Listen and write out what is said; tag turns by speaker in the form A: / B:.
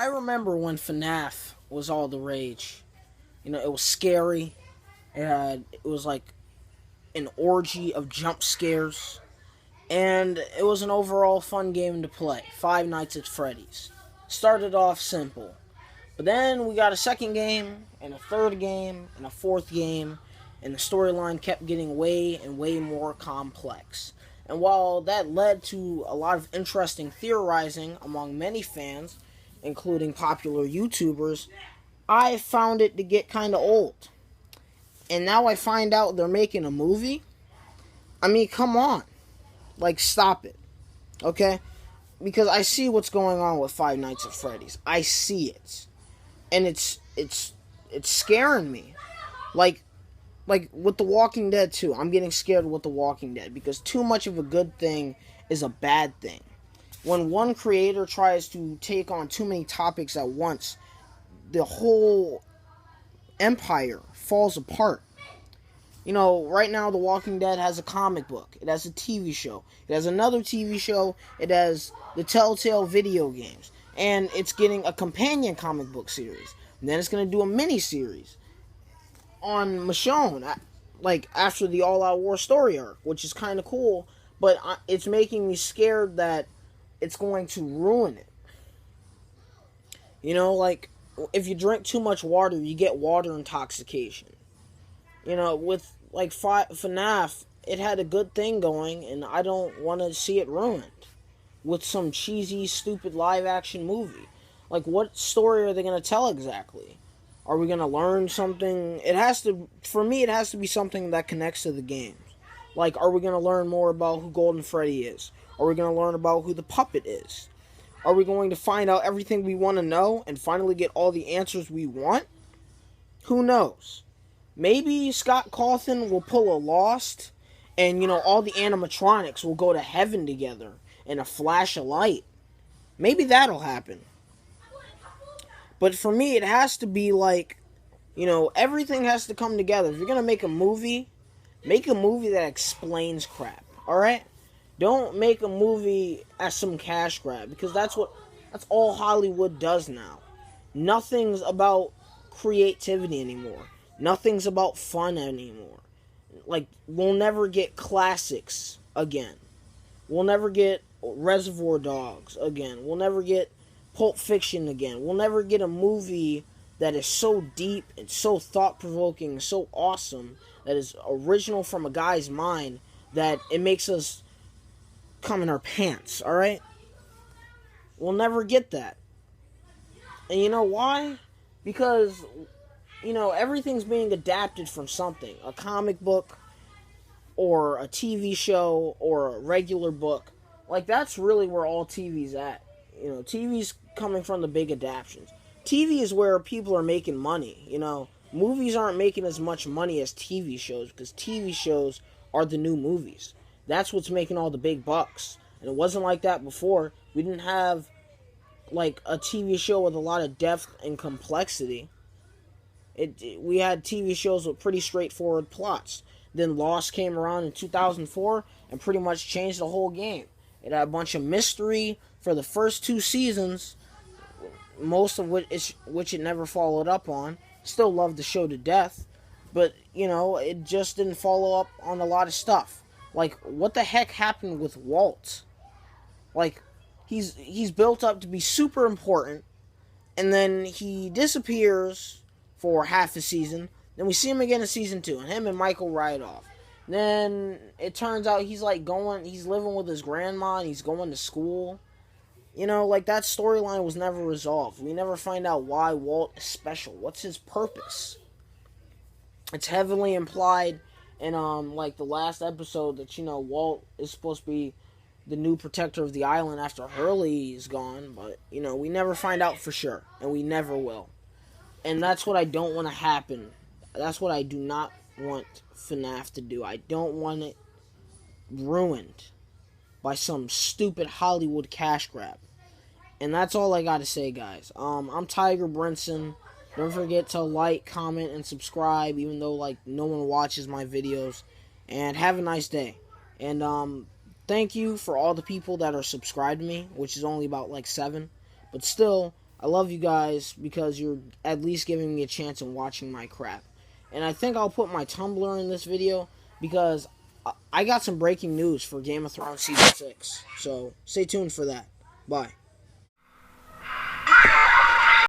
A: I remember when Fnaf was all the rage. It was scary. It was like an orgy of jump scares, and it was an overall fun game to play. Five Nights at Freddy's. Started off simple, but then we got a second game, and a third game, and a fourth game, and the storyline kept getting way and way more complex. And while that led to a lot of interesting theorizing among many fans, including popular YouTubers, I found it to get kind of old. And now I find out they're making a movie. I mean, come on. Like, stop it. Okay? Because I see what's going on with Five Nights at Freddy's. I see it. And it's scaring me. Like with The Walking Dead too. I'm getting scared with The Walking Dead because too much of a good thing is a bad thing. When one creator tries to take on too many topics at once, the whole empire falls apart. Right now The Walking Dead has a comic book. It has a TV show. It has another TV show. It has the Telltale video games. And it's getting a companion comic book series. And then it's going to do a mini-series on Michonne, like after the All Out War story arc, which is kind of cool, but it's making me scared that it's going to ruin it. Like if you drink too much water, you get water intoxication. With like FNAF, it had a good thing going, and I don't want to see it ruined with some cheesy, stupid live-action movie. Like, what story are they going to tell exactly? Are we going to learn something? For me, it has to be something that connects to the games. Like, are we going to learn more about who Golden Freddy is? Are we going to learn about who the puppet is? Are we going to find out everything we want to know and finally get all the answers we want? Who knows? Maybe Scott Cawthon will pull a Lost, and, all the animatronics will go to heaven together in a flash of light. Maybe that'll happen. But for me, it has to be like, everything has to come together. If you're going to make a movie that explains crap, alright? Don't make a movie as some cash grab, because that's all Hollywood does now. Nothing's about creativity anymore. Nothing's about fun anymore. Like, we'll never get classics again. We'll never get Reservoir Dogs again. We'll never get Pulp Fiction again. We'll never get a movie that is so deep and so thought-provoking and so awesome, that is original from a guy's mind, that it makes us come in our pants, alright? We'll never get that. And you know why? Because, everything's being adapted from something. A comic book, or a TV show, or a regular book. Like, that's really where all TV's at. TV's coming from the big adaptions. TV is where people are making money, Movies aren't making as much money as TV shows, because TV shows are the new movies. That's what's making all the big bucks. And it wasn't like that before. We didn't have, like, a TV show with a lot of depth and complexity. We had TV shows with pretty straightforward plots. Then Lost came around in 2004 and pretty much changed the whole game. It had a bunch of mystery for the first 2 seasons, most of which it never followed up on. Still loved the show to death, but, it just didn't follow up on a lot of stuff. Like, what the heck happened with Walt? Like, he's built up to be super important, and then he disappears for half a season. Then we see him again in season 2, and him and Michael ride off. Then it turns out he's living with his grandma, and he's going to school. Like, that storyline was never resolved. We never find out why Walt is special. What's his purpose? It's heavily implied in, like, the last episode that, Walt is supposed to be the new protector of the island after Hurley is gone. But, we never find out for sure. And we never will. And that's what I don't want to happen. That's what I do not want FNAF to do. I don't want it ruined by some stupid Hollywood cash grab. And that's all I gotta say, guys. I'm Tiger Brinson. Don't forget to like, comment, and subscribe, even though, like, no one watches my videos. And have a nice day. And thank you for all the people that are subscribed to me, which is only about, like, 7. But still, I love you guys because you're at least giving me a chance and watching my crap. And I think I'll put my Tumblr in this video because I got some breaking news for Game of Thrones Season 6. So stay tuned for that. Bye.